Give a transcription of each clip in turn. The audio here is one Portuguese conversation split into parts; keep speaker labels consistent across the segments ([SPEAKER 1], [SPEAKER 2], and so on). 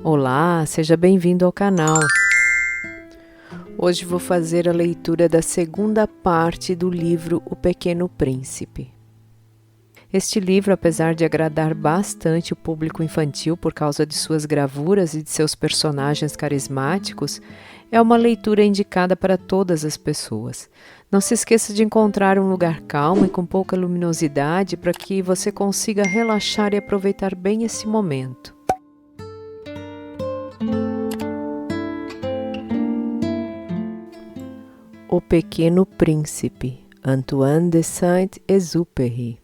[SPEAKER 1] Olá, seja bem-vindo ao canal. Hoje vou fazer a leitura da segunda parte do livro O Pequeno Príncipe. Este livro, apesar de agradar bastante o público infantil por causa de suas gravuras e de seus personagens carismáticos, é uma leitura indicada para todas as pessoas. Não se esqueça de encontrar um lugar calmo e com pouca luminosidade para que você consiga relaxar e aproveitar bem esse momento. O Pequeno Príncipe, Antoine de Saint-Exupéry.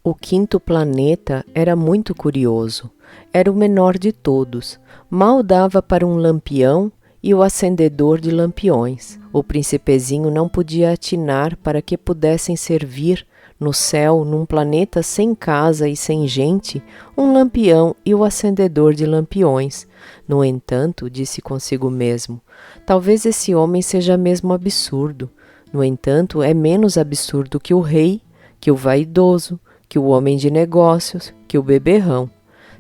[SPEAKER 1] O quinto planeta era muito curioso. Era o menor de todos. Mal dava para um lampião e o acendedor de lampiões. O príncipezinho não podia atinar para que pudessem servir no céu, num planeta sem casa e sem gente, um lampião e o acendedor de lampiões. No entanto, disse consigo mesmo, talvez esse homem seja mesmo absurdo. No entanto, é menos absurdo que o rei, que o vaidoso, que o homem de negócios, que o beberrão.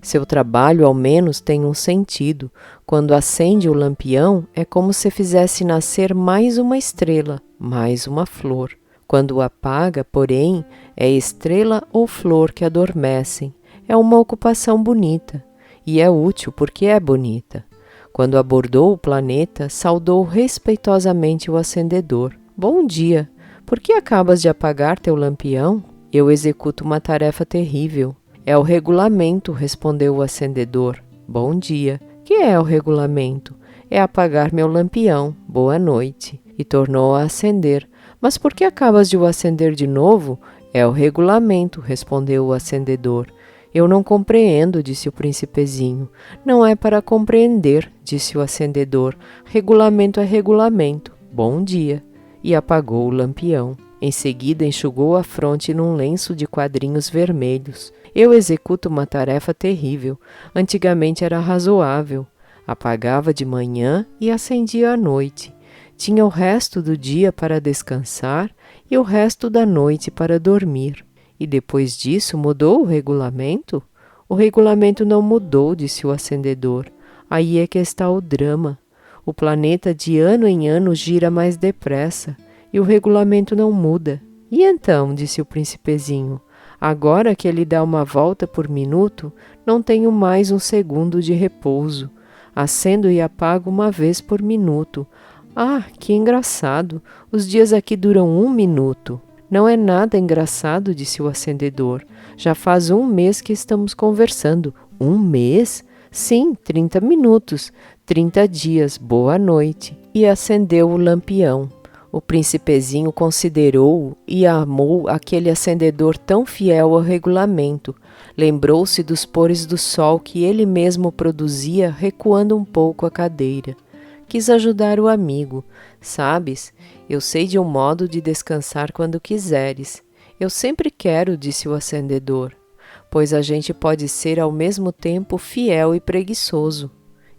[SPEAKER 1] Seu trabalho, ao menos, tem um sentido. Quando acende o lampião, é como se fizesse nascer mais uma estrela, mais uma flor. Quando o apaga, porém, é estrela ou flor que adormecem. É uma ocupação bonita. E é útil porque é bonita. Quando abordou o planeta, saudou respeitosamente o acendedor. Bom dia! Por que acabas de apagar teu lampião? Eu executo uma tarefa terrível. É o regulamento, respondeu o acendedor. Bom dia. Que é o regulamento? É apagar meu lampião. Boa noite. E tornou a acender. Mas por que acabas de o acender de novo? É o regulamento, respondeu o acendedor. Eu não compreendo, disse o príncipezinho. Não é para compreender, disse o acendedor. Regulamento é regulamento. Bom dia. E apagou o lampião. Em seguida, enxugou a fronte num lenço de quadrinhos vermelhos. Eu executo uma tarefa terrível. Antigamente era razoável. Apagava de manhã e acendia à noite. Tinha o resto do dia para descansar e o resto da noite para dormir. E depois disso mudou o regulamento? O regulamento não mudou, disse o acendedor. Aí é que está o drama. O planeta de ano em ano gira mais depressa. E o regulamento não muda. E então, disse o príncipezinho, agora que ele dá uma volta por minuto, não tenho mais um segundo de repouso. Acendo e apago uma vez por minuto. Ah, que engraçado! Os dias aqui duram 1 minuto. Não é nada engraçado, disse o acendedor. Já faz 1 mês que estamos conversando. 1 mês? Sim, 30 minutos. 30 dias. Boa noite. E acendeu o lampião. O príncipezinho considerou e amou aquele acendedor tão fiel ao regulamento. Lembrou-se dos pôres do sol que ele mesmo produzia, recuando um pouco a cadeira. Quis ajudar o amigo. Sabes, eu sei de um modo de descansar quando quiseres. Eu sempre quero, disse o acendedor, pois a gente pode ser ao mesmo tempo fiel e preguiçoso.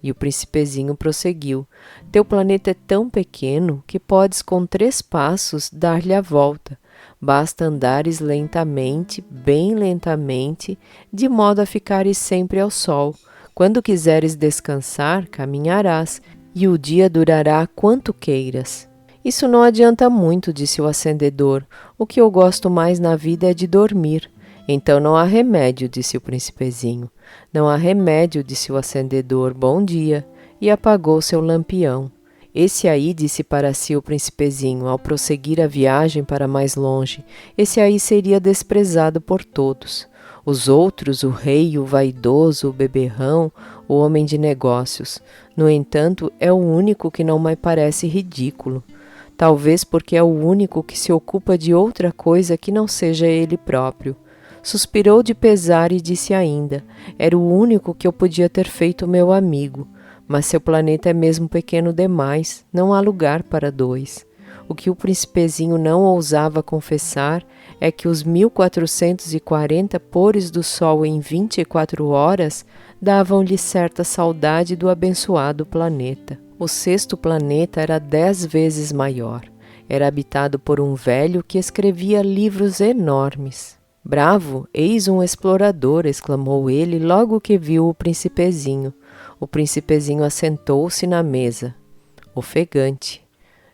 [SPEAKER 1] E o príncipezinho prosseguiu. Teu planeta é tão pequeno que podes com 3 passos dar-lhe a volta. Basta andares lentamente, bem lentamente, de modo a ficares sempre ao sol. Quando quiseres descansar, caminharás, e o dia durará quanto queiras. Isso não adianta muito, disse o acendedor. O que eu gosto mais na vida é de dormir. Então não há remédio, disse o príncipezinho. Não há remédio, disse o acendedor. Bom dia. E apagou seu lampião. Esse aí, disse para si o príncipezinho, ao prosseguir a viagem para mais longe, esse aí seria desprezado por todos. Os outros, o rei, o vaidoso, o beberrão, o homem de negócios. No entanto, é o único que não me parece ridículo. Talvez porque é o único que se ocupa de outra coisa que não seja ele próprio. Suspirou de pesar e disse ainda, era o único que eu podia ter feito meu amigo, mas seu planeta é mesmo pequeno demais, não há lugar para 2. O que o príncipezinho não ousava confessar é que os 1440 pôres do sol em 24 horas davam-lhe certa saudade do abençoado planeta. O 6º planeta era 10 vezes maior. Era habitado por um velho que escrevia livros enormes. Bravo, eis um explorador, exclamou ele logo que viu o príncipezinho. O príncipezinho assentou-se na mesa, ofegante.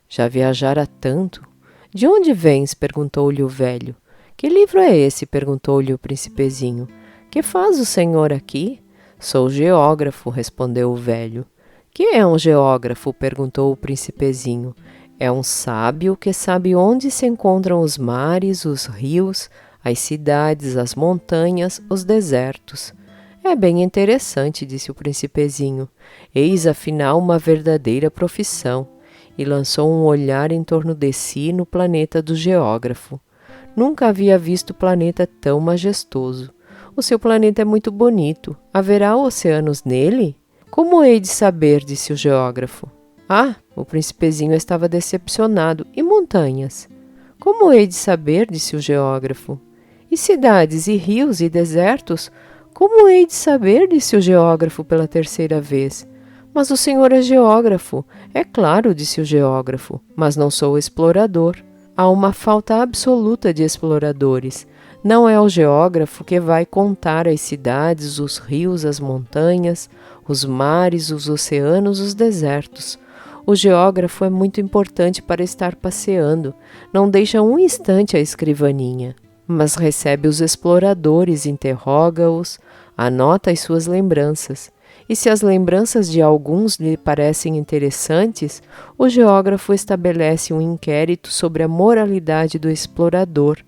[SPEAKER 1] Já viajara tanto? De onde vens? Perguntou-lhe o velho. Que livro é esse? Perguntou-lhe o príncipezinho. Que faz o senhor aqui? Sou geógrafo, respondeu o velho. Que é um geógrafo? Perguntou o príncipezinho. É um sábio que sabe onde se encontram os mares, os rios, as cidades, as montanhas, os desertos. É bem interessante, disse o príncipezinho. Eis afinal uma verdadeira profissão. E lançou um olhar em torno de si no planeta do geógrafo. Nunca havia visto planeta tão majestoso. O seu planeta é muito bonito. Haverá oceanos nele? Como hei de saber, disse o geógrafo. Ah, o príncipezinho estava decepcionado. E montanhas? Como hei de saber, disse o geógrafo. E cidades, e rios, e desertos? Como hei de saber, disse o geógrafo pela terceira vez. Mas o senhor é geógrafo. É claro, disse o geógrafo, mas não sou explorador. Há uma falta absoluta de exploradores. Não é o geógrafo que vai contar as cidades, os rios, as montanhas, os mares, os oceanos, os desertos. O geógrafo é muito importante para estar passeando. Não deixa um instante a escrivaninha, mas recebe os exploradores, interroga-os, anota as suas lembranças. E se as lembranças de alguns lhe parecem interessantes, o geógrafo estabelece um inquérito sobre a moralidade do explorador.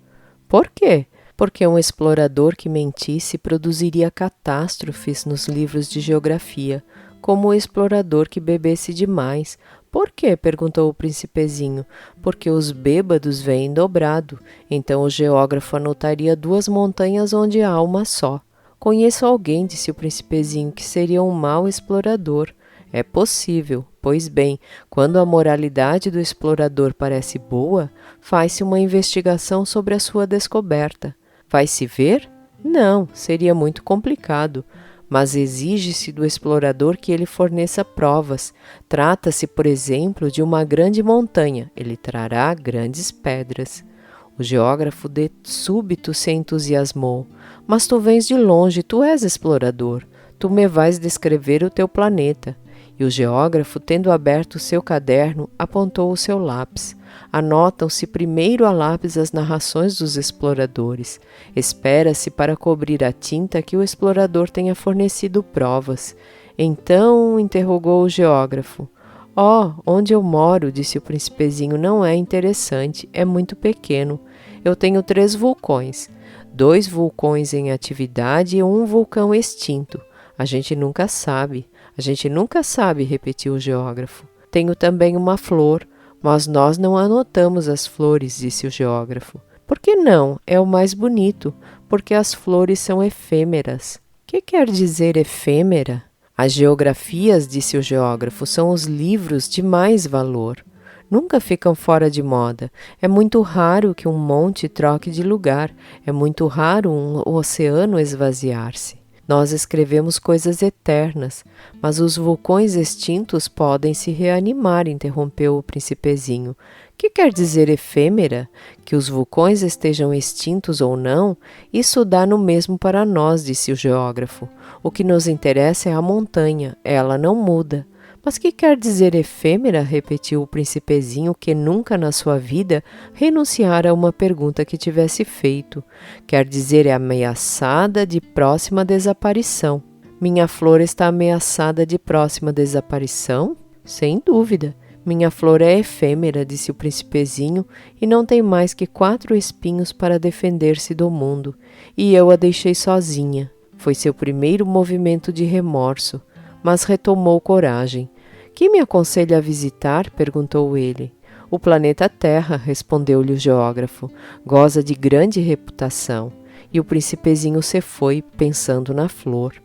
[SPEAKER 1] Por quê? Porque um explorador que mentisse produziria catástrofes nos livros de geografia, como o explorador que bebesse demais. Por quê? Perguntou o príncipezinho. Porque os bêbados vêm dobrado, então o geógrafo anotaria 2 montanhas onde há uma só. Conheço alguém, disse o príncipezinho, que seria um mau explorador. É possível. Pois bem, quando a moralidade do explorador parece boa, faz-se uma investigação sobre a sua descoberta. Vai-se ver? Não, seria muito complicado. Mas exige-se do explorador que ele forneça provas. Trata-se, por exemplo, de uma grande montanha. Ele trará grandes pedras. O geógrafo de súbito se entusiasmou. Mas tu vens de longe, tu és explorador. Tu me vais descrever o teu planeta. E o geógrafo, tendo aberto o seu caderno, apontou o seu lápis. Anotam-se primeiro a lápis as narrações dos exploradores. Espera-se para cobrir a tinta que o explorador tenha fornecido provas. Então, interrogou o geógrafo. Onde eu moro, disse o príncipezinho, não é interessante, é muito pequeno. Eu tenho 3 vulcões, 2 vulcões em atividade e 1 vulcão extinto. A gente nunca sabe, repetiu o geógrafo. Tenho também uma flor, mas nós não anotamos as flores, disse o geógrafo. Por que não? É o mais bonito, porque as flores são efêmeras. Que quer dizer efêmera? As geografias, disse o geógrafo, são os livros de mais valor. Nunca ficam fora de moda. É muito raro que um monte troque de lugar. É muito raro um oceano esvaziar-se. Nós escrevemos coisas eternas, mas os vulcões extintos podem se reanimar, interrompeu o príncipezinho. Que quer dizer efêmera? Que os vulcões estejam extintos ou não, isso dá no mesmo para nós, disse o geógrafo. O que nos interessa é a montanha, ela não muda. Mas que quer dizer efêmera? Repetiu o príncipezinho, que nunca na sua vida renunciara a uma pergunta que tivesse feito. Quer dizer ameaçada de próxima desaparição. Minha flor está ameaçada de próxima desaparição? Sem dúvida. Minha flor é efêmera, disse o príncipezinho, e não tem mais que 4 espinhos para defender-se do mundo. E eu a deixei sozinha. Foi seu primeiro movimento de remorso, mas retomou coragem. Que me aconselha a visitar? Perguntou ele. O planeta Terra, respondeu-lhe o geógrafo, goza de grande reputação. E o príncipezinho se foi, pensando na flor.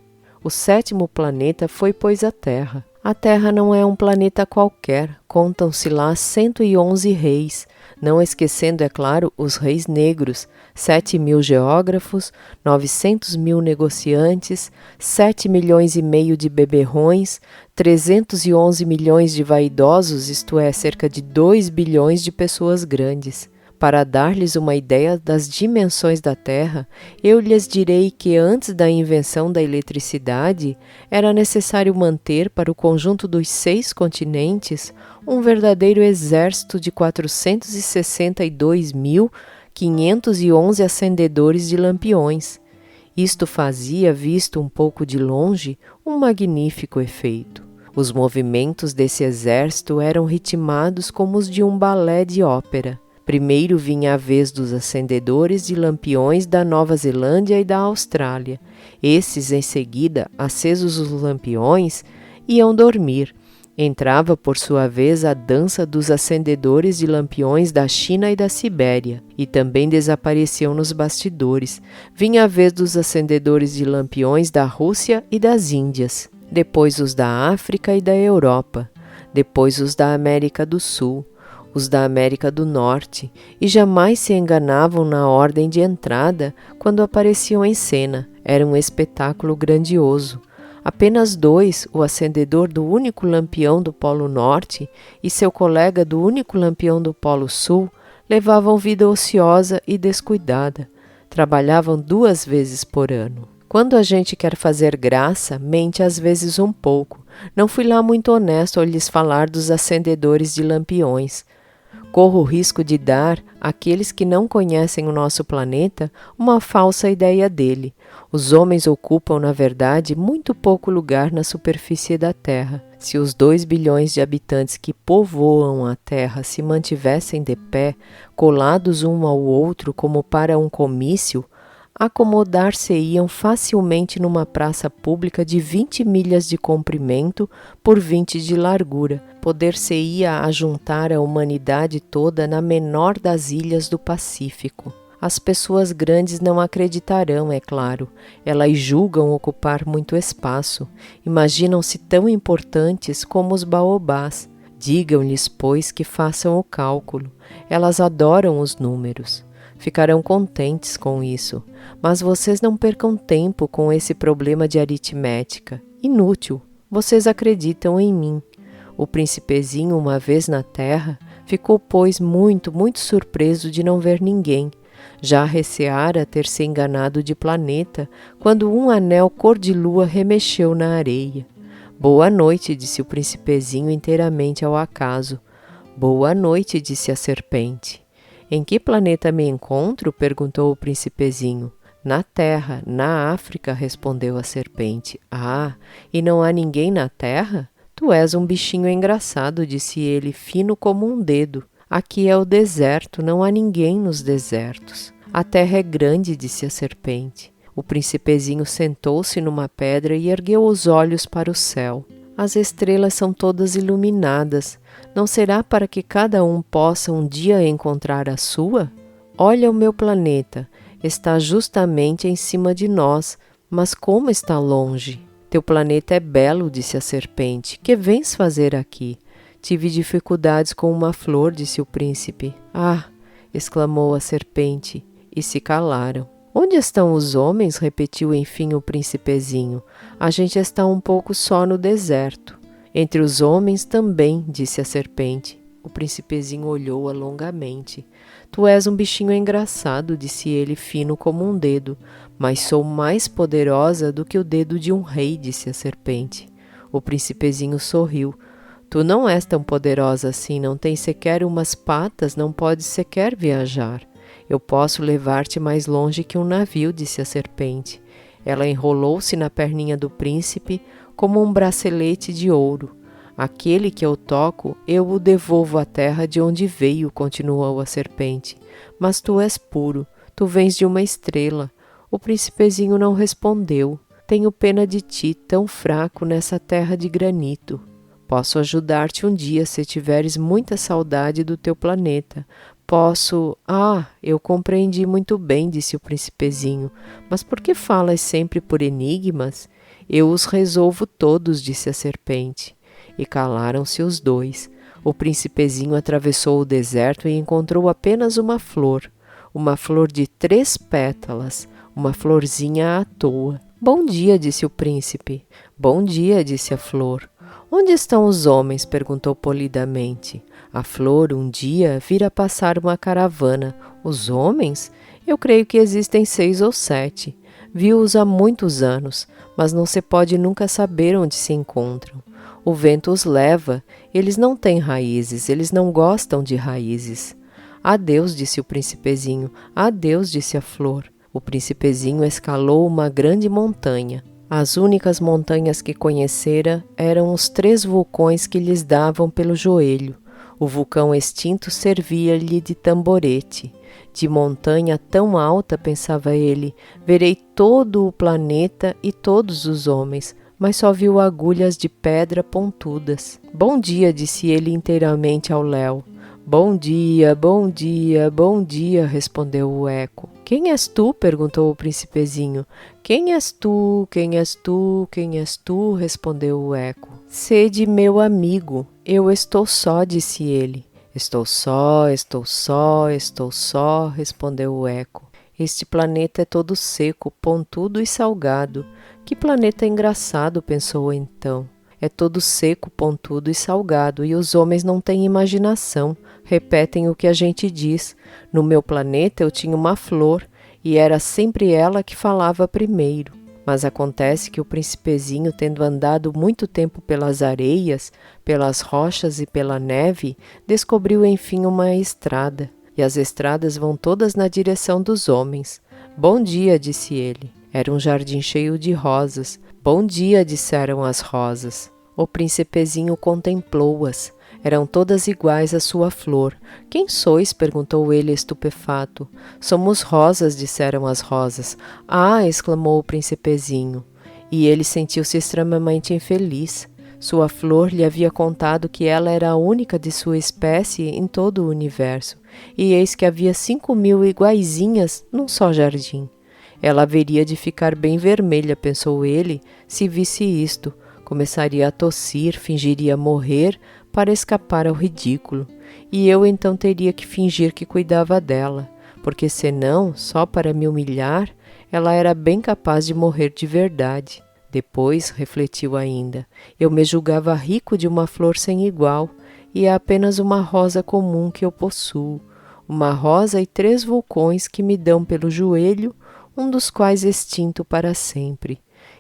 [SPEAKER 1] O 7º planeta foi, pois, a Terra. A Terra não é um planeta qualquer, contam-se lá 111 reis, não esquecendo, é claro, os reis negros, 7.000 geógrafos, 900.000 negociantes, 7,5 milhões de beberrões, 311 milhões de vaidosos, isto é, cerca de 2 bilhões de pessoas grandes. Para dar-lhes uma ideia das dimensões da Terra, eu lhes direi que antes da invenção da eletricidade, era necessário manter para o conjunto dos 6 continentes um verdadeiro exército de 462.511 acendedores de lampiões. Isto fazia, visto um pouco de longe, um magnífico efeito. Os movimentos desse exército eram ritmados como os de um balé de ópera. Primeiro vinha a vez dos acendedores de lampiões da Nova Zelândia e da Austrália. Esses, em seguida, acesos os lampiões, iam dormir. Entrava, por sua vez, a dança dos acendedores de lampiões da China e da Sibéria, e também desapareciam nos bastidores. Vinha a vez dos acendedores de lampiões da Rússia e das Índias, depois os da África e da Europa, depois os da América do Sul, os da América do Norte, e jamais se enganavam na ordem de entrada quando apareciam em cena. Era um espetáculo grandioso. Apenas 2, o acendedor do único lampião do Polo Norte e seu colega do único lampião do Polo Sul, levavam vida ociosa e descuidada. Trabalhavam 2 vezes por ano. Quando a gente quer fazer graça, mente às vezes um pouco. Não fui lá muito honesto ao lhes falar dos acendedores de lampiões. Corro o risco de dar àqueles que não conhecem o nosso planeta uma falsa ideia dele. Os homens ocupam, na verdade, muito pouco lugar na superfície da Terra. Se os 2 bilhões de habitantes que povoam a Terra se mantivessem de pé, colados um ao outro como para um comício, acomodar-se-iam facilmente numa praça pública de 20 milhas de comprimento por 20 de largura. Poder-se-ia ajuntar a humanidade toda na menor das ilhas do Pacífico. As pessoas grandes não acreditarão, é claro. Elas julgam ocupar muito espaço. Imaginam-se tão importantes como os baobás. Digam-lhes, pois, que façam o cálculo. Elas adoram os números. Ficarão contentes com isso, mas vocês não percam tempo com esse problema de aritmética. Inútil, vocês acreditam em mim. O príncipezinho, uma vez na terra, ficou, pois, muito surpreso de não ver ninguém. Já receara ter se enganado de planeta, quando um anel cor-de-lua remexeu na areia. Boa noite, disse o príncipezinho inteiramente ao acaso. Boa noite, disse a serpente. Em que planeta me encontro? Perguntou o príncipezinho. Na Terra, na África, respondeu a serpente. Ah, e não há ninguém na Terra? Tu és um bichinho engraçado, disse ele, fino como um dedo. Aqui é o deserto, não há ninguém nos desertos. A terra é grande, disse a serpente. O príncipezinho sentou-se numa pedra e ergueu os olhos para o céu. As estrelas são todas iluminadas. Não será para que cada um possa um dia encontrar a sua? Olha o meu planeta. Está justamente em cima de nós, mas como está longe? Teu planeta é belo, disse a serpente. Que vens fazer aqui? Tive dificuldades com uma flor, disse o príncipe. Ah! Exclamou a serpente, e se calaram. Onde estão os homens? Repetiu enfim o príncipezinho. A gente está um pouco só no deserto. Entre os homens também, disse a serpente. O príncipezinho olhou-a longamente. Tu és um bichinho engraçado, disse ele, fino como um dedo. Mas sou mais poderosa do que o dedo de um rei, disse a serpente. O príncipezinho sorriu. Tu não és tão poderosa assim, não tens sequer umas patas, não podes sequer viajar. Eu posso levar-te mais longe que um navio, disse a serpente. Ela enrolou-se na perninha do príncipe como um bracelete de ouro. Aquele que eu toco, eu o devolvo à terra de onde veio, continuou a serpente. Mas tu és puro, tu vens de uma estrela. O príncipezinho não respondeu. Tenho pena de ti, tão fraco nessa terra de granito. Posso ajudar-te um dia se tiveres muita saudade do teu planeta. Posso... Ah, eu compreendi muito bem, disse o príncipezinho. Mas por que falas sempre por enigmas? Eu os resolvo todos, disse a serpente. E calaram-se os dois. O príncipezinho atravessou o deserto e encontrou apenas uma flor de 3 pétalas, uma florzinha à toa. Bom dia, disse o príncipe. Bom dia, disse a flor. Onde estão os homens? Perguntou polidamente. A flor um dia vira passar uma caravana. Os homens? Eu creio que existem 6 ou 7. Vi-os há muitos anos, mas não se pode nunca saber onde se encontram. O vento os leva, eles não têm raízes, eles não gostam de raízes. Adeus, disse o príncipezinho, adeus, disse a flor. O príncipezinho escalou uma grande montanha. As únicas montanhas que conhecera eram os 3 vulcões que lhes davam pelo joelho. O vulcão extinto servia-lhe de tamborete. De montanha tão alta, pensava ele, verei todo o planeta e todos os homens, mas só viu agulhas de pedra pontudas. Bom dia, disse ele inteiramente ao léu. Bom dia, bom dia, bom dia, respondeu o eco. Quem és tu? Perguntou o príncipezinho. Quem és tu? Quem és tu? Quem és tu? Respondeu o eco. Sede meu amigo, eu estou só, disse ele. Estou só, estou só, estou só, respondeu o eco. Este planeta é todo seco, pontudo e salgado. Que planeta engraçado, pensou então. É todo seco, pontudo e salgado, e os homens não têm imaginação, repetem o que a gente diz. No meu planeta eu tinha uma flor, e era sempre ela que falava primeiro. Mas acontece que o príncipezinho, tendo andado muito tempo pelas areias, pelas rochas e pela neve, descobriu enfim uma estrada, e as estradas vão todas na direção dos homens. Bom dia, disse ele. Era um jardim cheio de rosas. Bom dia, disseram as rosas. O príncipezinho contemplou-as. Eram todas iguais à sua flor. Quem sois? Perguntou ele estupefato. Somos rosas, disseram as rosas. Ah! Exclamou o príncipezinho. E ele sentiu-se extremamente infeliz. Sua flor lhe havia contado que ela era a única de sua espécie em todo o universo. E eis que havia 5.000 iguaizinhas num só jardim. Ela haveria de ficar bem vermelha, pensou ele, se visse isto. Começaria a tossir, fingiria morrer para escapar ao ridículo. E eu então teria que fingir que cuidava dela, porque senão, só para me humilhar, ela era bem capaz de morrer de verdade. Depois, refletiu ainda, eu me julgava rico de uma flor sem igual, e é apenas uma rosa comum que eu possuo. Uma rosa e 3 vulcões que me dão pelo joelho, um dos quais extinto para sempre.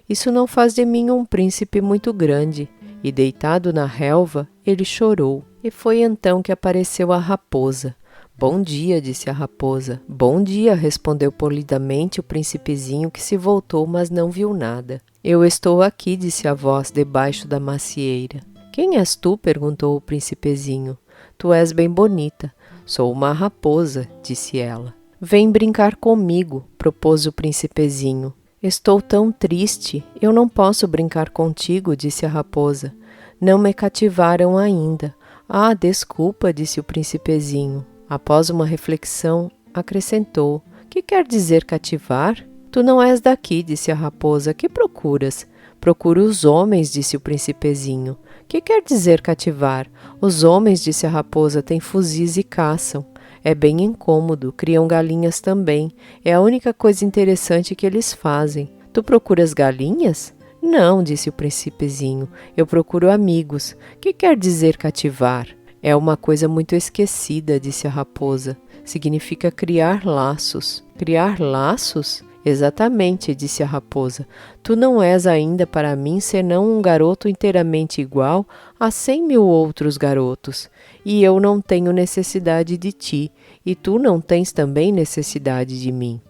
[SPEAKER 1] Isso não faz de mim um príncipe muito grande. E deitado na relva, ele chorou. E foi então que apareceu a raposa. Bom dia, disse a raposa. Bom dia, respondeu polidamente o príncipezinho, que se voltou, mas não viu nada. Eu estou aqui, disse a voz, debaixo da macieira. Quem és tu? Perguntou o príncipezinho. Tu és bem bonita. Sou uma raposa, disse ela. Vem brincar comigo, propôs o príncipezinho. Estou tão triste, eu não posso brincar contigo, disse a raposa. Não me cativaram ainda. Ah, desculpa, disse o príncipezinho. Após uma reflexão, acrescentou. Que quer dizer cativar? Tu não és daqui, disse a raposa. Que procuras? Procuro os homens, disse o príncipezinho. Que quer dizer cativar? Os homens, disse a raposa, têm fuzis e caçam. É bem incômodo, criam galinhas também. É a única coisa interessante que eles fazem. Tu procuras galinhas? Não, disse o príncipezinho. Eu procuro amigos. Que quer dizer cativar? É uma coisa muito esquecida, disse a raposa. Significa criar laços. Criar laços? Exatamente, disse a raposa. Tu não és ainda para mim senão um garoto inteiramente igual a 100.000 outros garotos. E eu não tenho necessidade de ti, e tu não tens também necessidade de mim.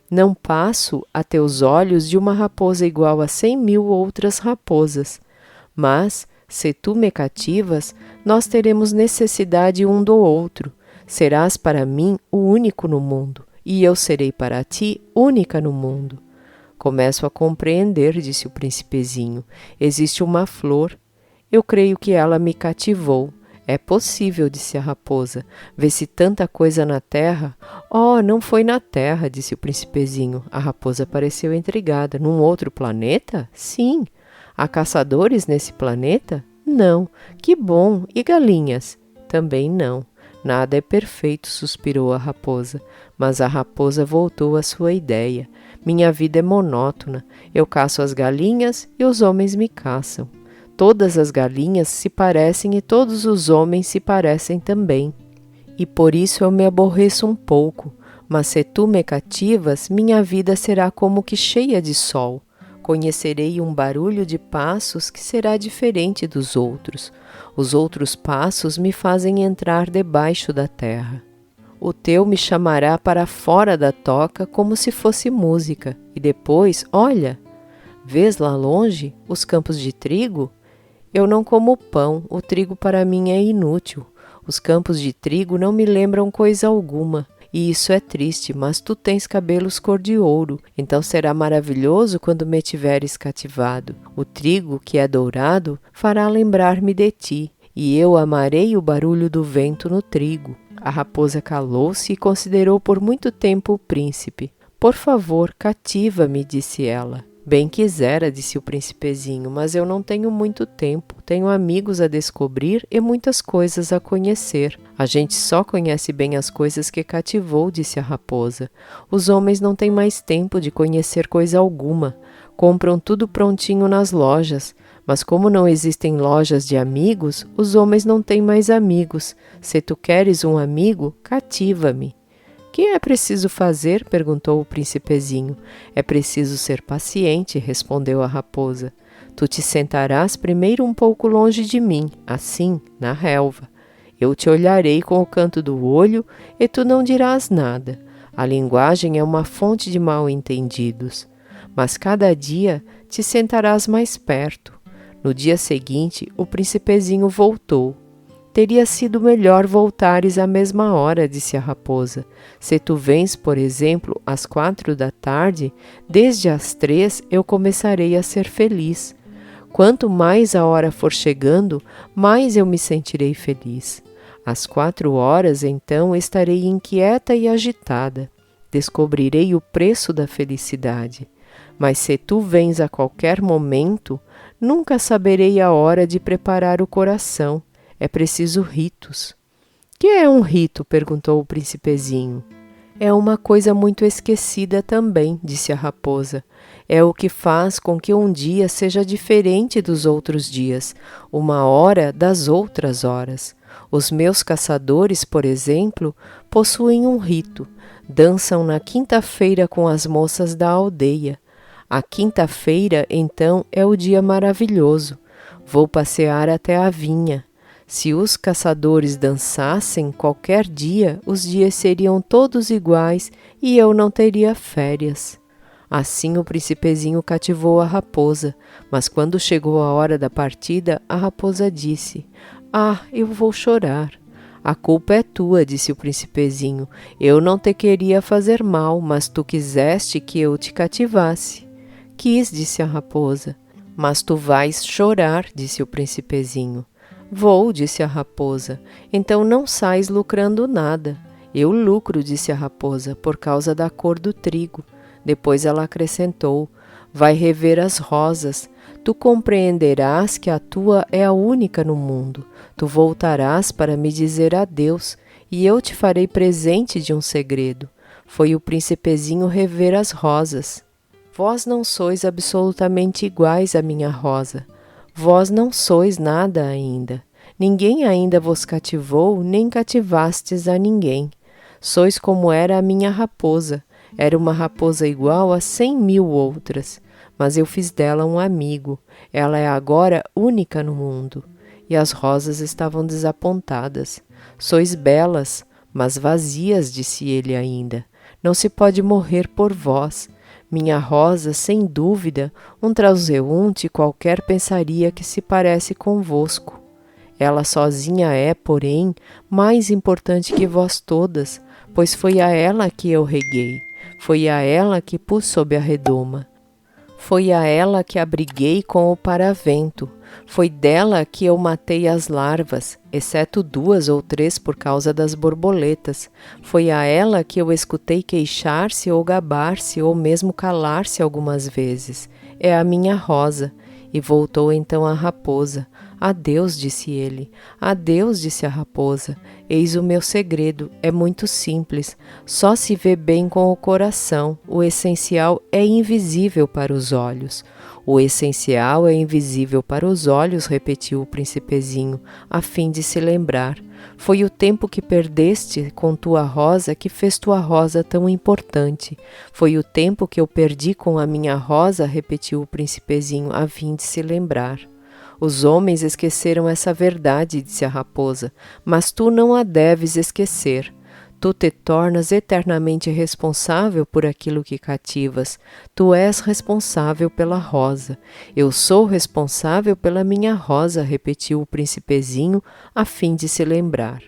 [SPEAKER 1] Não passo a teus olhos de uma raposa igual a 100.000 outras raposas. Mas, se tu me cativas, nós teremos necessidade um do outro. Serás para mim o único no mundo, e eu serei para ti única no mundo. Começo a compreender, disse o príncipezinho. Existe uma flor. Eu creio que ela me cativou. É possível, disse a raposa. Vê-se tanta coisa na terra. Oh, não foi na terra, disse o príncipezinho. A raposa pareceu intrigada. Num outro planeta? Sim. Há caçadores nesse planeta? Não. Que bom. E galinhas? Também não. Nada é perfeito, suspirou a raposa. Mas a raposa voltou à sua ideia. Minha vida é monótona. Eu caço as galinhas e os homens me caçam. Todas as galinhas se parecem e todos os homens se parecem também. E por isso eu me aborreço um pouco, mas se tu me cativas, minha vida será como que cheia de sol. Conhecerei um barulho de passos que será diferente dos outros. Os outros passos me fazem entrar debaixo da terra. O teu me chamará para fora da toca como se fosse música. E depois, olha, vês lá longe os campos de trigo? Eu não como pão, o trigo para mim é inútil. Os campos de trigo não me lembram coisa alguma. E isso é triste, mas tu tens cabelos cor de ouro, então será maravilhoso quando me tiveres cativado. O trigo, que é dourado, fará lembrar-me de ti, e eu amarei o barulho do vento no trigo. A raposa calou-se e considerou por muito tempo o príncipe. Por favor, cativa-me, disse ela. Bem quisera, disse o príncipezinho, mas eu não tenho muito tempo. Tenho amigos a descobrir e muitas coisas a conhecer. A gente só conhece bem as coisas que cativou, disse a raposa. Os homens não têm mais tempo de conhecer coisa alguma. Compram tudo prontinho nas lojas. Mas como não existem lojas de amigos, os homens não têm mais amigos. Se tu queres um amigo, cativa-me. Que é preciso fazer? Perguntou o príncipezinho. É preciso ser paciente, respondeu a raposa. Tu te sentarás primeiro um pouco longe de mim, assim, na relva. Eu te olharei com o canto do olho e tu não dirás nada. A linguagem é uma fonte de mal-entendidos. Mas cada dia te sentarás mais perto. No dia seguinte, o príncipezinho voltou. Teria sido melhor voltares à mesma hora, disse a raposa. Se tu vens, por exemplo, às 4 da tarde, desde as 3 eu começarei a ser feliz. Quanto mais a hora for chegando, mais eu me sentirei feliz. Às 4 horas, então, estarei inquieta e agitada. Descobrirei o preço da felicidade. Mas se tu vens a qualquer momento, nunca saberei a hora de preparar o coração. É preciso ritos. Que é um rito? Perguntou o príncipezinho. É uma coisa muito esquecida também, disse a raposa. É o que faz com que um dia seja diferente dos outros dias, uma hora das outras horas. Os meus caçadores, por exemplo, possuem um rito. Dançam na quinta-feira com as moças da aldeia. A quinta-feira, então, é o dia maravilhoso. Vou passear até a vinha. Se os caçadores dançassem qualquer dia, os dias seriam todos iguais e eu não teria férias. Assim o príncipezinho cativou a raposa, mas quando chegou a hora da partida, a raposa disse: "Ah, eu vou chorar." "A culpa é tua", disse o príncipezinho. "Eu não te queria fazer mal, mas tu quiseste que eu te cativasse." "Quis", disse a raposa. "Mas tu vais chorar", disse o príncipezinho. "Vou", disse a raposa. "Então não sais lucrando nada." "Eu lucro", disse a raposa, "por causa da cor do trigo." Depois ela acrescentou: "Vai rever as rosas. Tu compreenderás que a tua é a única no mundo. Tu voltarás para me dizer adeus, e eu te farei presente de um segredo." Foi o príncipezinho rever as rosas. "Vós não sois absolutamente iguais à minha rosa. Vós não sois nada ainda. Ninguém ainda vos cativou, nem cativastes a ninguém. Sois como era a minha raposa. Era uma raposa igual a 100.000 outras. Mas eu fiz dela um amigo. Ela é agora única no mundo." E as rosas estavam desapontadas. "Sois belas, mas vazias", disse ele ainda. "Não se pode morrer por vós. Minha rosa, sem dúvida, um transeunte qualquer pensaria que se parece convosco. Ela sozinha é, porém, mais importante que vós todas, pois foi a ela que eu reguei, foi a ela que pus sob a redoma, foi a ela que abriguei com o paravento, foi dela que eu matei as larvas, exceto 2 ou 3 por causa das borboletas. Foi a ela que eu escutei queixar-se ou gabar-se ou mesmo calar-se algumas vezes. É a minha rosa." E voltou então a raposa. Adeus, disse ele. Adeus, disse a raposa. Eis o meu segredo, é muito simples. Só se vê bem com o coração. O essencial é invisível para os olhos. O essencial é invisível para os olhos, repetiu o príncipezinho, a fim de se lembrar. Foi o tempo que perdeste com tua rosa que fez tua rosa tão importante. Foi o tempo que eu perdi com a minha rosa, repetiu o príncipezinho, a fim de se lembrar. Os homens esqueceram essa verdade, disse a raposa, mas tu não a deves esquecer. Tu te tornas eternamente responsável por aquilo que cativas. Tu és responsável pela rosa. Eu sou responsável pela minha rosa, repetiu o príncipezinho, a fim de se lembrar.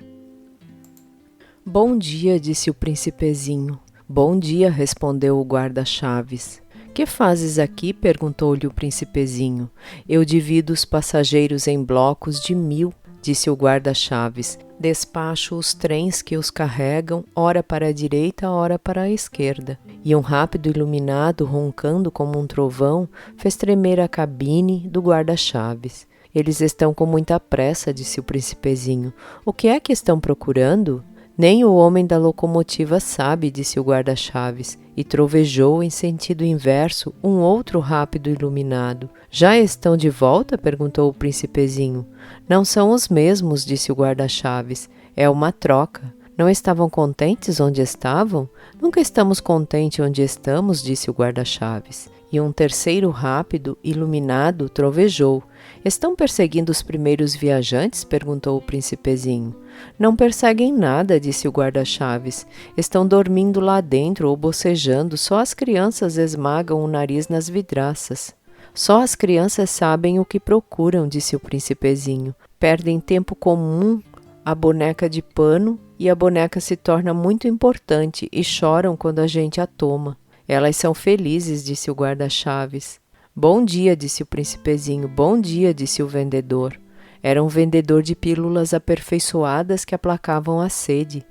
[SPEAKER 1] Bom dia, disse o príncipezinho. Bom dia, respondeu o guarda-chaves. Que fazes aqui? Perguntou-lhe o príncipezinho. Eu divido os passageiros em blocos de 1000, disse o guarda-chaves. Despacho os trens que os carregam, ora para a direita, ora para a esquerda. E um rápido iluminado, roncando como um trovão, fez tremer a cabine do guarda-chaves. Eles estão com muita pressa, disse o príncipezinho. O que é que estão procurando? Nem o homem da locomotiva sabe, disse o guarda-chaves, e trovejou em sentido inverso um outro rápido iluminado. Já estão de volta? Perguntou o príncipezinho. Não são os mesmos, disse o guarda-chaves. É uma troca. Não estavam contentes onde estavam? Nunca estamos contentes onde estamos, disse o guarda-chaves. E um terceiro rápido, iluminado, trovejou. Estão perseguindo os primeiros viajantes? Perguntou o príncipezinho. Não perseguem nada, disse o guarda-chaves. Estão dormindo lá dentro ou bocejando, só as crianças esmagam o nariz nas vidraças. Só as crianças sabem o que procuram, disse o príncipezinho. Perdem tempo comum a boneca de pano e a boneca se torna muito importante e choram quando a gente a toma. Elas são felizes, disse o guarda-chaves. Bom dia, disse o príncipezinho. Bom dia, disse o vendedor. Era um vendedor de pílulas aperfeiçoadas que aplacavam a sede.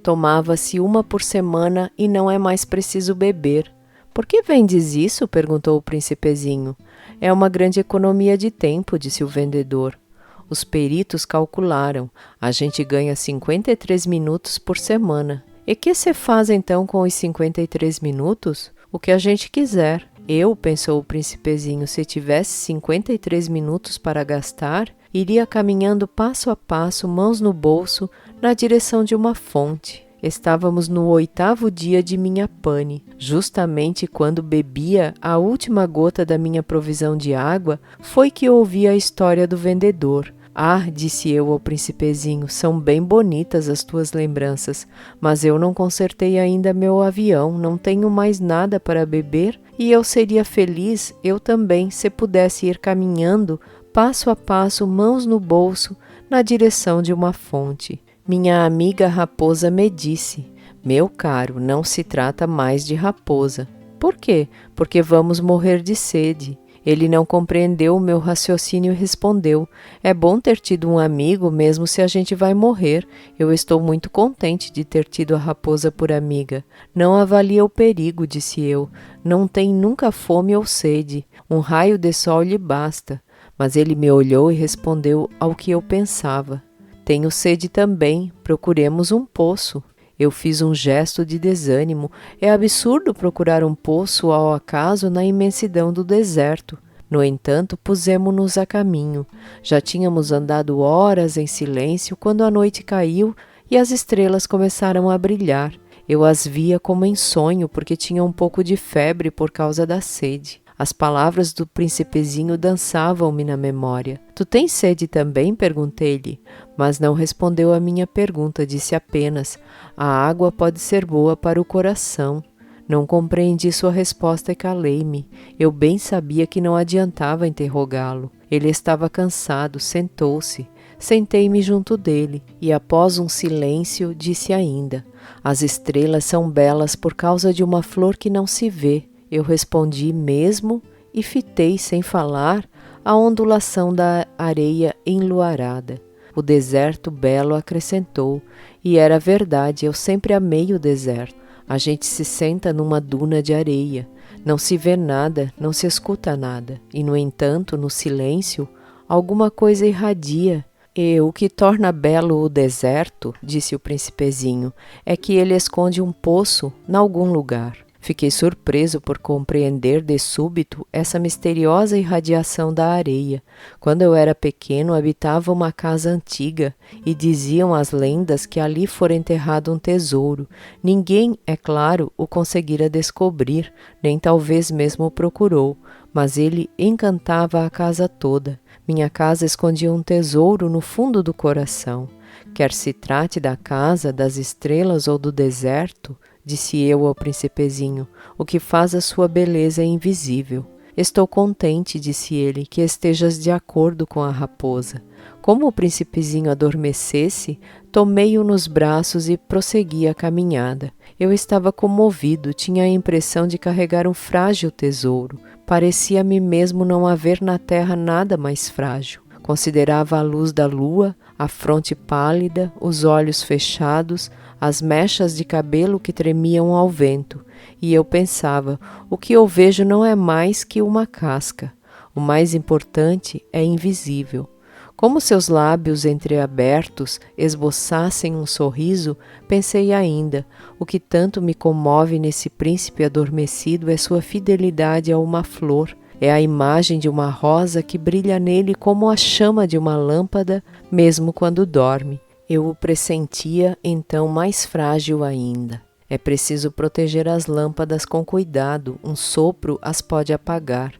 [SPEAKER 1] Tomava-se uma por semana e não é mais preciso beber. Por que vendes isso? Perguntou o príncipezinho. É uma grande economia de tempo, disse o vendedor. Os peritos calcularam. A gente ganha 53 minutos por semana. E que se faz então com os 53 minutos? O que a gente quiser. Eu, pensou o príncipezinho, se tivesse 53 minutos para gastar, iria caminhando passo a passo, mãos no bolso, na direção de uma fonte. Estávamos no 8º dia de minha pane. Justamente quando bebia a última gota da minha provisão de água, foi que ouvi a história do vendedor. Ah, disse eu ao príncipezinho, são bem bonitas as tuas lembranças, mas eu não consertei ainda meu avião, não tenho mais nada para beber e eu seria feliz, eu também, se pudesse ir caminhando, passo a passo, mãos no bolso, na direção de uma fonte. Minha amiga raposa me disse, meu caro, não se trata mais de raposa. Por quê? Porque vamos morrer de sede. Ele não compreendeu o meu raciocínio e respondeu, é bom ter tido um amigo mesmo se a gente vai morrer. Eu estou muito contente de ter tido a raposa por amiga. Não avalia o perigo, disse eu. Não tem nunca fome ou sede. Um raio de sol lhe basta. Mas ele me olhou e respondeu ao que eu pensava. Tenho sede também, procuremos um poço. Eu fiz um gesto de desânimo. É absurdo procurar um poço ao acaso na imensidão do deserto. No entanto, pusemo-nos a caminho. Já tínhamos andado horas em silêncio quando a noite caiu e as estrelas começaram a brilhar. Eu as via como em sonho porque tinha um pouco de febre por causa da sede. As palavras do príncipezinho dançavam-me na memória. Tu tens sede também? Perguntei-lhe, mas não respondeu à minha pergunta, disse apenas, a água pode ser boa para o coração. Não compreendi sua resposta e calei-me. Eu bem sabia que não adiantava interrogá-lo. Ele estava cansado, sentou-se. Sentei-me junto dele e, após um silêncio, disse ainda, as estrelas são belas por causa de uma flor que não se vê. Eu respondi mesmo e fitei, sem falar, a ondulação da areia enluarada. O deserto belo acrescentou, e era verdade, eu sempre amei o deserto. A gente se senta numa duna de areia, não se vê nada, não se escuta nada, e no entanto, no silêncio, Alguma coisa irradia. E o que torna belo o deserto, disse o príncipezinho, é que ele esconde um poço em algum lugar. Fiquei surpreso por compreender de súbito essa misteriosa irradiação da areia. Quando eu era pequeno, habitava uma casa antiga e diziam as lendas que ali fora enterrado um tesouro. Ninguém, é claro, o conseguira descobrir, nem talvez mesmo o procurou, mas ele encantava a casa toda. Minha casa escondia um tesouro no fundo do coração. Quer se trate da casa, das estrelas ou do deserto, disse eu ao príncipezinho, o que faz a sua beleza é invisível. Estou contente, disse ele, que estejas de acordo com a raposa. Como o príncipezinho adormecesse, tomei-o nos braços e prossegui a caminhada. Eu estava comovido, tinha a impressão de carregar um frágil tesouro. Parecia-me mesmo não haver na terra nada mais frágil. Considerava a luz da lua, a fronte pálida, os olhos fechados, as mechas de cabelo que tremiam ao vento, e eu pensava, o que eu vejo não é mais que uma casca. O mais importante é invisível. Como seus lábios entreabertos esboçassem um sorriso, pensei ainda, o que tanto me comove nesse príncipe adormecido é sua fidelidade a uma flor. É a imagem de uma rosa que brilha nele como a chama de uma lâmpada, mesmo quando dorme. Eu o pressentia, então, mais frágil ainda. É preciso proteger as lâmpadas com cuidado, um sopro as pode apagar.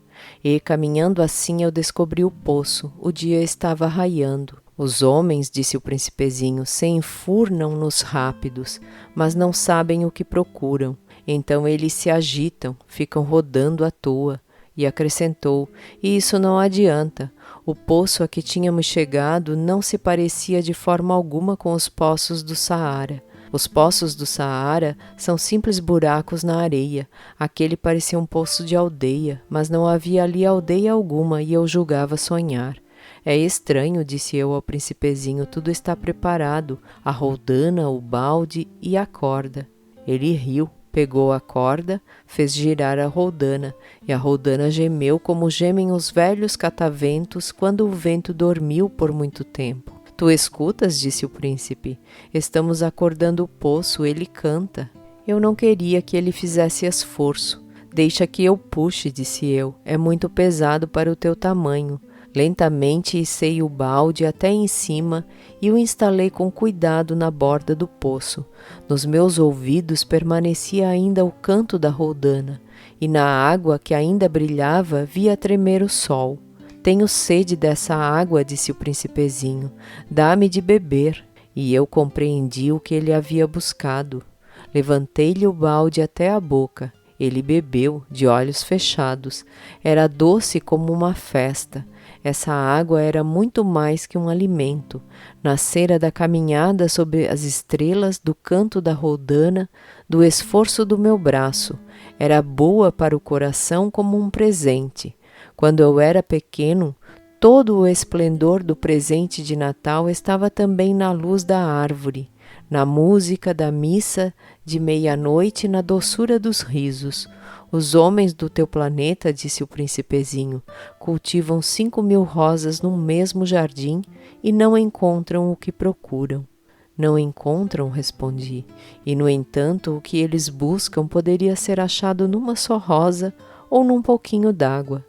[SPEAKER 1] E, caminhando assim, eu descobri o poço. O dia estava raiando. Os homens, disse o príncipezinho, se enfurnam nos rápidos, mas não sabem o que procuram. Então eles se agitam, ficam rodando à toa. E acrescentou, e isso não adianta. O poço a que tínhamos chegado não se parecia de forma alguma com os poços do Saara. Os poços do Saara são simples buracos na areia. Aquele parecia um poço de aldeia, mas não havia ali aldeia alguma e eu julgava sonhar. É estranho, disse eu ao príncipezinho, tudo está preparado, a roldana, o balde e a corda. Ele riu. Pegou a corda, fez girar a roldana, e a roldana gemeu como gemem os velhos cataventos quando o vento dormiu por muito tempo. Tu escutas, disse o príncipe, estamos acordando o poço, ele canta. Eu não queria que ele fizesse esforço. Deixa que eu puxe, disse eu, é muito pesado para o teu tamanho. Lentamente içei o balde até em cima e o instalei com cuidado na borda do poço. Nos meus ouvidos permanecia ainda o canto da roldana, e na água que ainda brilhava via tremer o sol. Tenho sede dessa água, disse o príncipezinho. Dá-me de beber. E eu compreendi o que ele havia buscado. Levantei-lhe o balde até a boca. Ele bebeu, de olhos fechados. Era doce como uma festa. Essa água era muito mais que um alimento. Nascera da caminhada sob as estrelas, do canto da roldana, do esforço do meu braço. Era boa para o coração como um presente. Quando eu era pequeno, todo o esplendor do presente de Natal estava também na luz da árvore, na música da missa de meia-noite e na doçura dos risos. Os homens do teu planeta, disse o príncipezinho, cultivam 5.000 rosas num mesmo jardim e não encontram o que procuram. Não encontram, respondi, e no entanto o que eles buscam poderia ser achado numa só rosa ou num pouquinho d'água.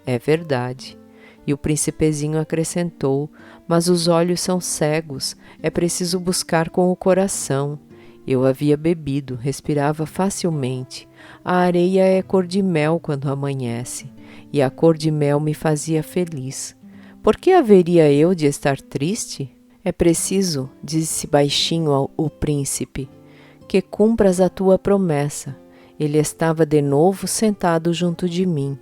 [SPEAKER 1] É verdade. E o príncipezinho acrescentou, mas os olhos são cegos, é preciso buscar com o coração. Eu havia bebido, respirava facilmente. A areia é cor de mel quando amanhece, e a cor de mel me fazia feliz. Por que haveria eu de estar triste? É preciso, disse baixinho o príncipe, que cumpras a tua promessa. Ele estava de novo sentado junto de mim.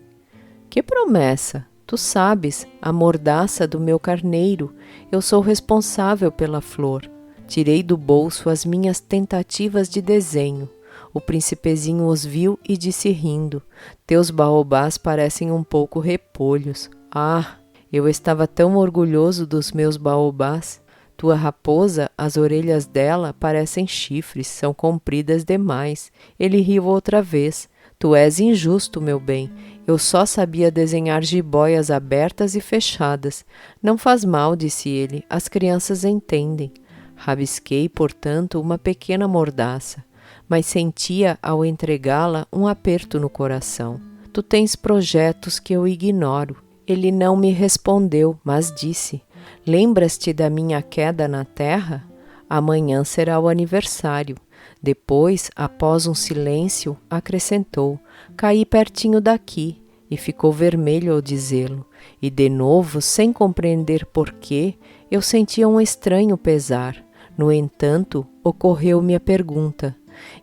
[SPEAKER 1] Que promessa? Tu sabes, a mordaça do meu carneiro, eu sou responsável pela flor. Tirei do bolso as minhas tentativas de desenho. O príncipezinho os viu e disse rindo, teus baobás parecem um pouco repolhos. Ah, eu estava tão orgulhoso dos meus baobás. Tua raposa, as orelhas dela parecem chifres, são compridas demais. Ele riu outra vez. Tu és injusto, meu bem. Eu só sabia desenhar jiboias abertas e fechadas. Não faz mal, disse ele, as crianças entendem. Rabisquei, portanto, uma pequena mordaça, mas sentia, ao entregá-la, um aperto no coração. Tu tens projetos que eu ignoro. Ele não me respondeu, mas disse: lembras-te da minha queda na terra? Amanhã será o aniversário. Depois, após um silêncio, acrescentou: caí pertinho daqui, e ficou vermelho ao dizê-lo. E de novo, sem compreender porquê, eu sentia um estranho pesar. No entanto, ocorreu-me a pergunta: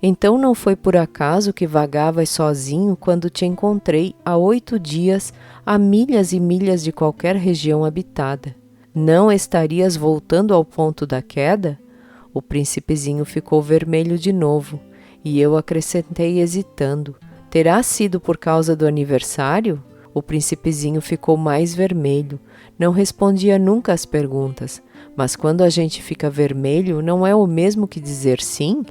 [SPEAKER 1] então não foi por acaso que vagavas sozinho quando te encontrei há 8 dias, a milhas e milhas de qualquer região habitada? Não estarias voltando ao ponto da queda? O príncipezinho ficou vermelho de novo, e eu acrescentei hesitando: terá sido por causa do aniversário? O príncipezinho ficou mais vermelho. Não respondia nunca às perguntas, mas quando a gente fica vermelho, não é o mesmo que dizer sim?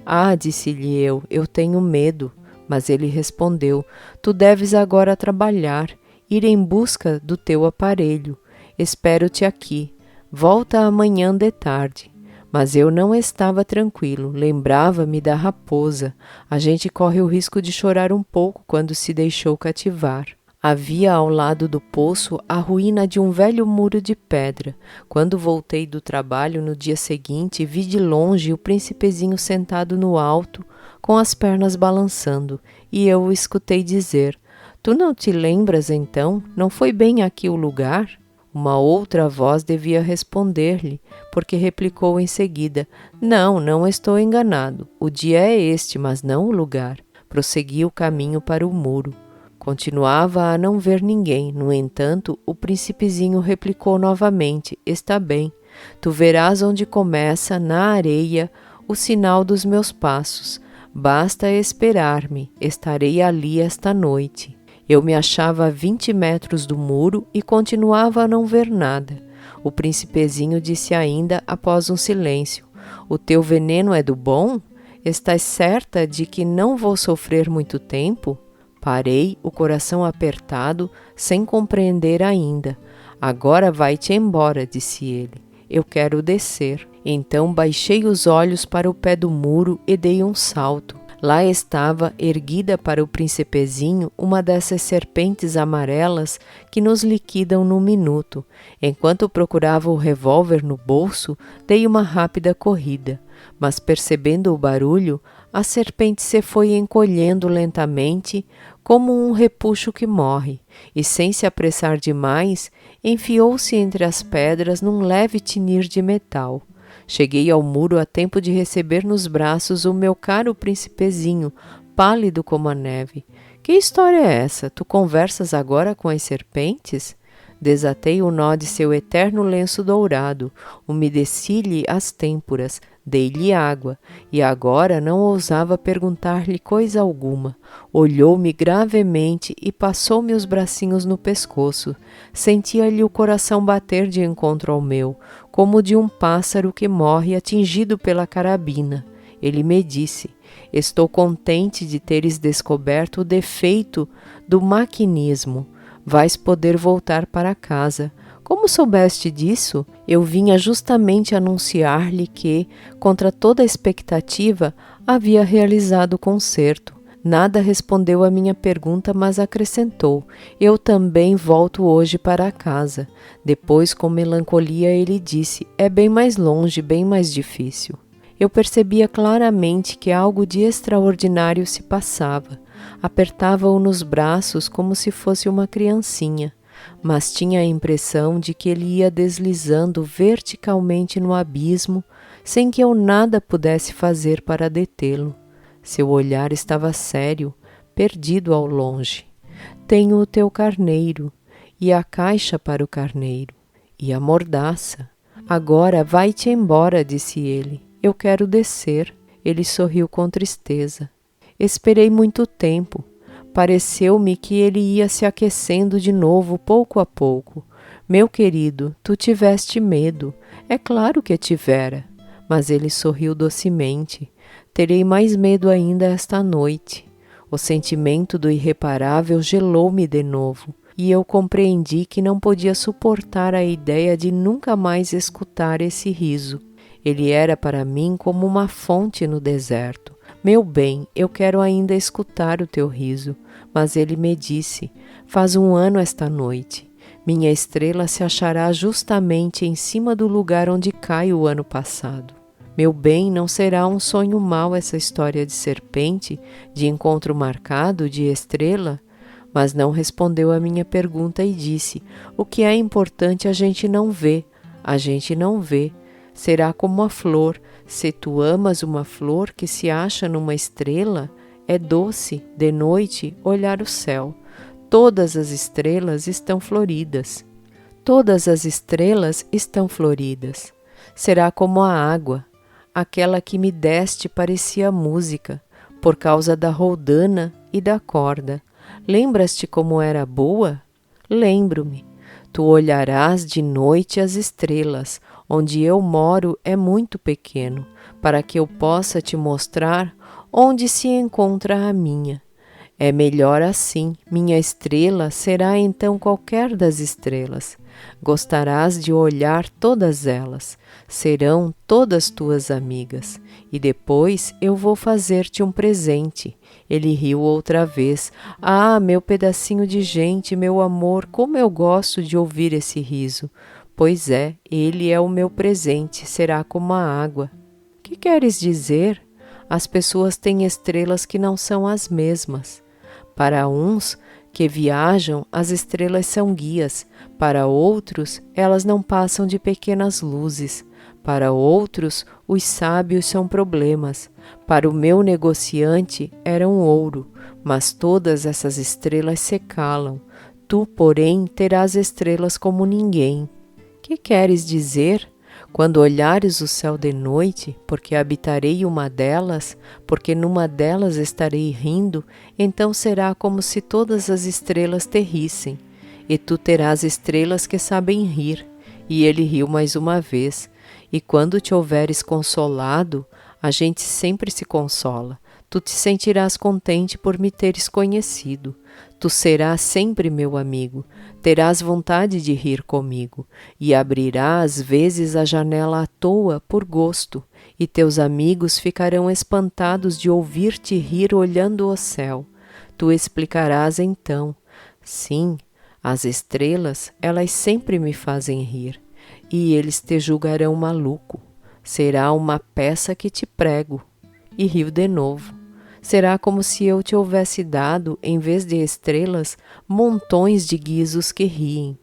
[SPEAKER 1] Ah, disse-lhe eu tenho medo. Mas ele respondeu: tu deves agora trabalhar, ir em busca do teu aparelho. Espero-te aqui. Volta amanhã de tarde. Mas eu não estava tranquilo, lembrava-me da raposa. A gente corre o risco de chorar um pouco quando se deixou cativar. Havia ao lado do poço a ruína de um velho muro de pedra. Quando voltei do trabalho no dia seguinte, vi de longe o príncipezinho sentado no alto, com as pernas balançando, e eu o escutei dizer: tu não te lembras então? Não foi bem aqui o lugar? Uma outra voz devia responder-lhe, porque replicou em seguida: não estou enganado. O dia é este, mas não o lugar. Prossegui o caminho para o muro. Continuava a não ver ninguém. No entanto, o príncipezinho replicou novamente: está bem. Tu verás onde começa, na areia, o sinal dos meus passos. Basta esperar-me. Estarei ali esta noite. Eu me achava a 20 metros do muro e continuava a não ver nada. O príncipezinho disse ainda, após um silêncio: o teu veneno é do bom? Estás certa de que não vou sofrer muito tempo? Parei, o coração apertado, sem compreender ainda. Agora vai-te embora, disse ele. Eu quero descer. Então baixei os olhos para o pé do muro e dei um salto. Lá estava, erguida para o príncipezinho, uma dessas serpentes amarelas que nos liquidam num minuto. Enquanto procurava o revólver no bolso, dei uma rápida corrida. Mas percebendo o barulho, a serpente se foi encolhendo lentamente, como um repuxo que morre, e sem se apressar demais, enfiou-se entre as pedras num leve tinir de metal. Cheguei ao muro a tempo de receber nos braços o meu caro príncipezinho, pálido como a neve. Que história é essa? Tu conversas agora com as serpentes? Desatei o nó de seu eterno lenço dourado, umedeci-lhe as têmporas, dei-lhe água, e agora não ousava perguntar-lhe coisa alguma. Olhou-me gravemente e passou-me os bracinhos no pescoço. Sentia-lhe o coração bater de encontro ao meu, como de um pássaro que morre atingido pela carabina. Ele me disse: estou contente de teres descoberto o defeito do maquinismo. Vais poder voltar para casa. Como soubeste disso? Eu vinha justamente anunciar-lhe que, contra toda a expectativa, havia realizado o concerto. Nada respondeu à minha pergunta, mas acrescentou: eu também volto hoje para casa. Depois, com melancolia, ele disse: é bem mais longe, bem mais difícil. Eu percebia claramente que algo de extraordinário se passava. Apertava-o nos braços como se fosse uma criancinha, mas tinha a impressão de que ele ia deslizando verticalmente no abismo, sem que eu nada pudesse fazer para detê-lo. Seu olhar estava sério, perdido ao longe. Tenho o teu carneiro, e a caixa para o carneiro, e a mordaça. Agora vai-te embora, disse ele. Eu quero descer. Ele sorriu com tristeza. Esperei muito tempo. Pareceu-me que ele ia se aquecendo de novo, pouco a pouco. Meu querido, tu tiveste medo. É claro que tivera. Mas ele sorriu docemente. Terei mais medo ainda esta noite. O sentimento do irreparável gelou-me de novo, e eu compreendi que não podia suportar a ideia de nunca mais escutar esse riso. Ele era para mim como uma fonte no deserto. Meu bem, eu quero ainda escutar o teu riso. Mas ele me disse: faz 1 ano esta noite. Minha estrela se achará justamente em cima do lugar onde cai o ano passado. Meu bem, não será um sonho mau essa história de serpente, de encontro marcado, de estrela? Mas não respondeu à minha pergunta e disse: o que é importante a gente não vê. A gente não vê. Será como a flor. Se tu amas uma flor que se acha numa estrela, é doce, de noite, olhar o céu. Todas as estrelas estão floridas. Todas as estrelas estão floridas. Será como a água. Aquela que me deste parecia música, por causa da roldana e da corda. Lembras-te como era boa? Lembro-me. Tu olharás de noite as estrelas. Onde eu moro é muito pequeno, para que eu possa te mostrar onde se encontra a minha. É melhor assim, minha estrela será então qualquer das estrelas. Gostarás de olhar todas elas, serão todas tuas amigas. E depois eu vou fazer-te um presente. Ele riu outra vez. Ah, meu pedacinho de gente, meu amor, como eu gosto de ouvir esse riso. Pois é, ele é o meu presente, será como a água. Que queres dizer? As pessoas têm estrelas que não são as mesmas. Para uns que viajam, as estrelas são guias. Para outros, elas não passam de pequenas luzes. Para outros, os sábios são problemas. Para o meu negociante, eram ouro. Mas todas essas estrelas se calam. Tu, porém, terás estrelas como ninguém. Que queres dizer? Quando olhares o céu de noite, porque habitarei uma delas, porque numa delas estarei rindo, então será como se todas as estrelas te rissem. E tu terás estrelas que sabem rir. E ele riu mais uma vez. E quando te houveres consolado, a gente sempre se consola. Tu te sentirás contente por me teres conhecido. Tu serás sempre meu amigo, terás vontade de rir comigo, e abrirás às vezes a janela à toa por gosto, e teus amigos ficarão espantados de ouvir-te rir olhando o céu. Tu explicarás então: sim, as estrelas, elas sempre me fazem rir, e eles te julgarão maluco. Será uma peça que te prego. E riu de novo. Será como se eu te houvesse dado, em vez de estrelas, montões de guizos que riem.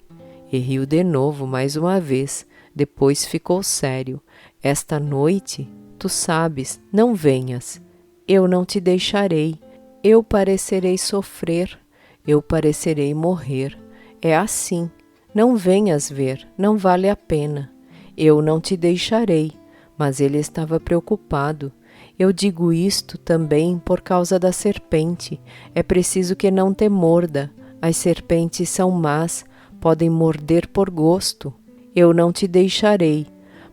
[SPEAKER 1] E riu de novo mais uma vez, depois ficou sério. Esta noite, tu sabes, não venhas. Eu não te deixarei. Eu parecerei sofrer. Eu parecerei morrer. É assim. Não venhas ver, não vale a pena. Eu não te deixarei. Mas ele estava preocupado. Eu digo isto também por causa da serpente. É preciso que não te morda. As serpentes são más, podem morder por gosto. Eu não te deixarei.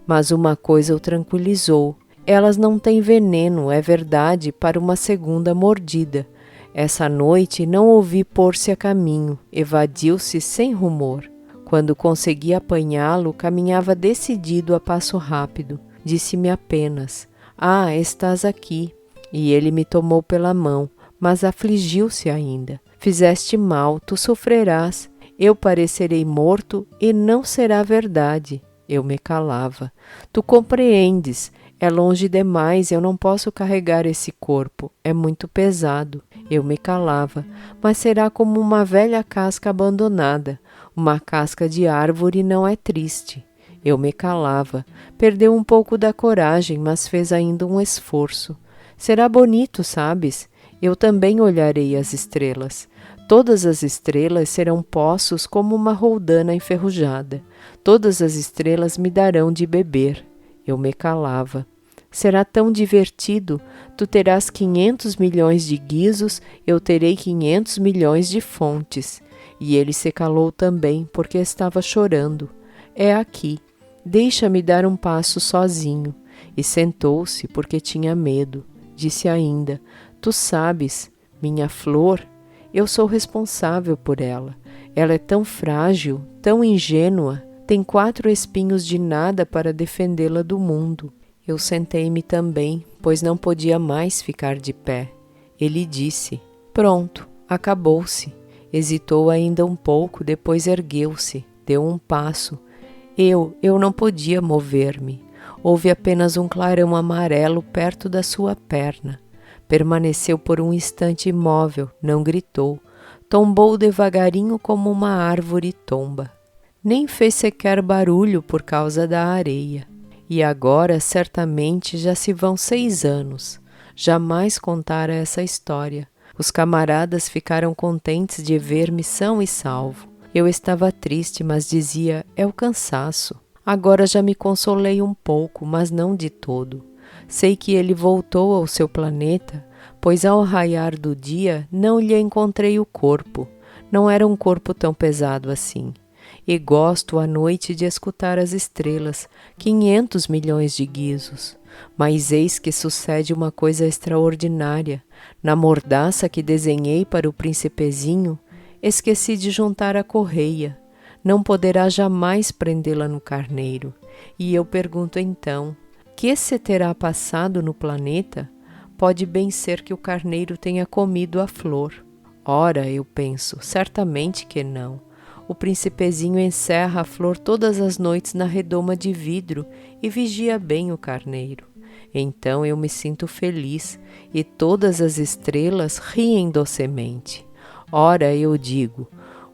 [SPEAKER 1] Mas uma coisa o tranquilizou. Elas não têm veneno, é verdade, para uma segunda mordida. Essa noite não ouvi pôr-se a caminho, evadiu-se sem rumor. Quando consegui apanhá-lo, caminhava decidido a passo rápido. Disse-me apenas: ah, estás aqui. E ele me tomou pela mão, mas afligiu-se ainda. Fizeste mal, tu sofrerás. Eu parecerei morto e não será verdade. Eu me calava. Tu compreendes, é longe demais, eu não posso carregar esse corpo, é muito pesado. Eu me calava, mas será como uma velha casca abandonada. Uma casca de árvore não é triste. Eu me calava. Perdeu um pouco da coragem, mas fez ainda um esforço. Será bonito, sabes? Eu também olharei as estrelas. Todas as estrelas serão poços como uma roldana enferrujada. Todas as estrelas me darão de beber. Eu me calava. Será tão divertido. Tu terás 500 milhões de guizos, eu terei 500 milhões de fontes. E ele se calou também, porque estava chorando. É aqui. Deixa-me dar um passo sozinho. E sentou-se, porque tinha medo. Disse ainda: tu sabes, Minha flor, eu sou responsável por ela. Ela é tão frágil, tão ingênua, tem 4 espinhos de nada para defendê-la do mundo. Eu sentei-me também, pois não podia mais ficar de pé. Ele disse: pronto, acabou-se. Hesitou ainda um pouco, depois ergueu-se, deu um passo. Eu não podia mover-me. Houve apenas um clarão amarelo perto da sua perna. Permaneceu por um instante imóvel, não gritou. Tombou devagarinho como uma árvore tomba. Nem fez sequer barulho por causa da areia. E agora, certamente, já se vão 6 anos. Jamais contara essa história. Os camaradas ficaram contentes de ver-me são e salvo. Eu estava triste, mas dizia, é o cansaço. Agora já me consolei um pouco, mas não de todo. Sei que ele voltou ao seu planeta, pois ao raiar do dia não lhe encontrei o corpo. Não era um corpo tão pesado assim. E gosto à noite de escutar as estrelas, 500 milhões de guizos. Mas eis que sucede uma coisa extraordinária. Na mordaça que desenhei para o príncipezinho, esqueci de juntar a correia. Não poderá jamais prendê-la no carneiro. E eu pergunto então, que se terá passado no planeta? Pode bem ser que o carneiro tenha comido a flor. Ora, eu penso, certamente que não. O príncipezinho encerra a flor todas as noites na redoma de vidro e vigia bem o carneiro. Então eu me sinto feliz e todas as estrelas riem docemente. Ora, eu digo,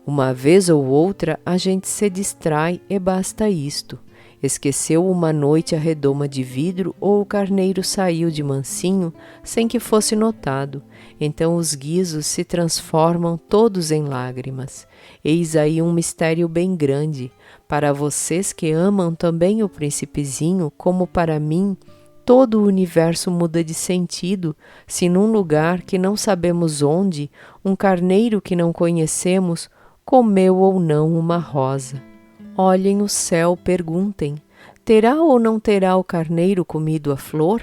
[SPEAKER 1] uma vez ou outra a gente se distrai e basta isto. Esqueceu uma noite a redoma de vidro ou o carneiro saiu de mansinho sem que fosse notado. Então os guizos se transformam todos em lágrimas. Eis aí um mistério bem grande. Para vocês que amam também o príncipezinho, como para mim, todo o universo muda de sentido se num lugar que não sabemos onde, um carneiro que não conhecemos comeu ou não uma rosa. Olhem o céu, perguntem, terá ou não terá o carneiro comido a flor?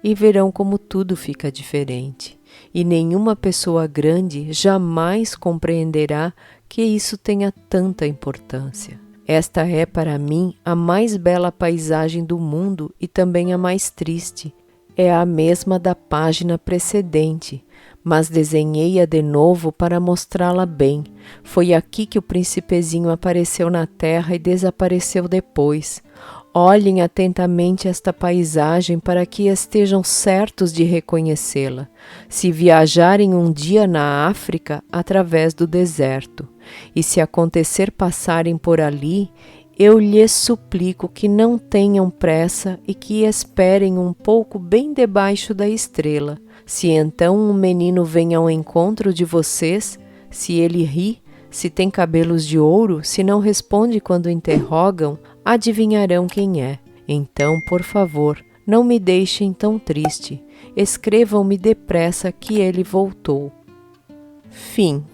[SPEAKER 1] E verão como tudo fica diferente. E nenhuma pessoa grande jamais compreenderá que isso tenha tanta importância. Esta é para mim a mais bela paisagem do mundo e também a mais triste. É a mesma da página precedente, mas desenhei-a de novo para mostrá-la bem. Foi aqui que o príncipezinho apareceu na terra e desapareceu depois. Olhem atentamente esta paisagem para que estejam certos de reconhecê-la, se viajarem um dia na África através do deserto. E se acontecer passarem por ali, eu lhes suplico que não tenham pressa e que esperem um pouco bem debaixo da estrela. Se então um menino vem ao encontro de vocês, se ele ri, se tem cabelos de ouro, se não responde quando interrogam, adivinharão quem é. Então, por favor, não me deixem tão triste. Escrevam-me depressa que ele voltou. Fim.